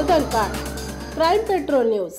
वर्दलकार, crime petrol news.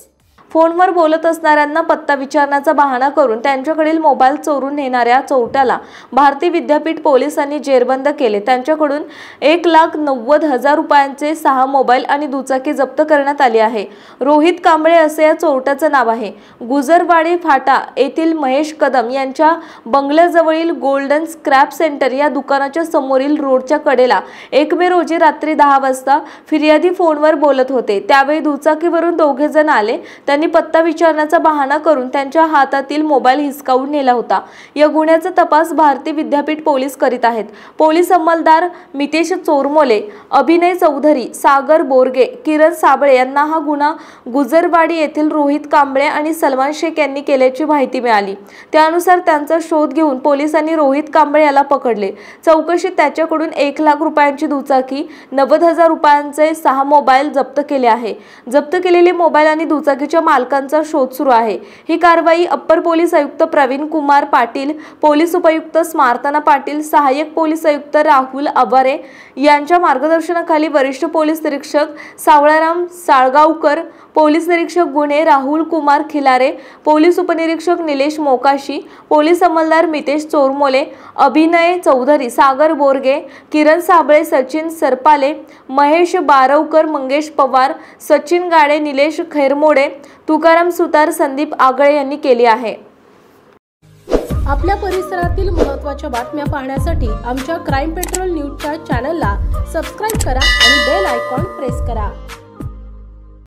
फोनवर बोलत असणाऱ्यांना पत्ता विचारण्याचा बहाणा करून त्यांच्याकडील मोबाईल चोरून नेणाऱ्या चोरट्याला भारती विद्यापीठ पोलिसांनी जेरबंद केले। त्यांच्याकडून 1,90,000 रुपयांचे 6 मोबाईल आणि दुचाकी जप्त करण्यात आली आहे। रोहित कांबळे असे या चोरट्याचे नाव आहे। गुजरवाडी फाटा येथील महेश कदम यांच्या बंगल्याजवळील गोल्डन स्क्रॅप सेंटर या दुकानाच्या समोरील रोडच्या कडेला 1 मे रोजी रात्री 10 वाजता फिर्यादी फोनवर बोलत होते। त्यावेळी दुचाकीवरून दोघे जण आले। त्यांनी पत्ता विचारण्याचा बहाणा करून त्यांच्या हातातील मोबाईल हिसकावून नेला होता। या गुन्ह्याचा तपास भारती विद्यापीठ पोलीस करीत आहेत। पोलीस अंमलदार मितेश चोरमोले, अभिनय चौधरी, सागर बोरगे, किरण साबळे यांना हा गुन्हा गुजरवाडी येथील रोहित कांबळे आणि सलमान शेख यांनी केल्याची माहिती मिळाली। त्यानुसार त्यांचा शोध घेऊन पोलिसांनी रोहित कांबळे याला पकडले। चौकशीत त्याच्याकडून 1,00,000 रुपयांची दुचाकी, 90,000 रुपयांचे 6 मोबाईल जप्त केले आहे। जप्त केलेले मोबाईल आणि दुचाकीच्या मालकांचा शोध सुरू आहे। ही कारवाई अप्पर पोलीस आयुक्त प्रवीण कुमार पाटील, पोलीस उपायुक्त स्मार्तना पाटील, सहाय्यक पोलीस आयुक्त राहुल आबारे यांच्या मार्गदर्शनाखाली वरिष्ठ पोलीस निरीक्षक सावळाराम साळगावकर, पोलीस निरीक्षक गुन्हे राहुल कुमार खिलारे, पोलीस उपनिरीक्षक निलेश मोकाशी, पोलीस अंमलदार मितेश चोरमोले, अभिनय चौधरी, सागर बोरगे, किरण साबळे, सचिन सरपाले, महेश बारवकर, मंगेश पवार, सचिन गाडे, निलेश खैरमोडे, तुकाराम सुतार, संदीप आगळे यांनी केली आहे। आपल्या परिसरातील महत्त्वाच्या बातम्या पाहण्यासाठी आमच्या क्राईम पेट्रोल न्यूजच्या चॅनलला सबस्क्राईब करा आणि बेल आयकॉन प्रेस करा।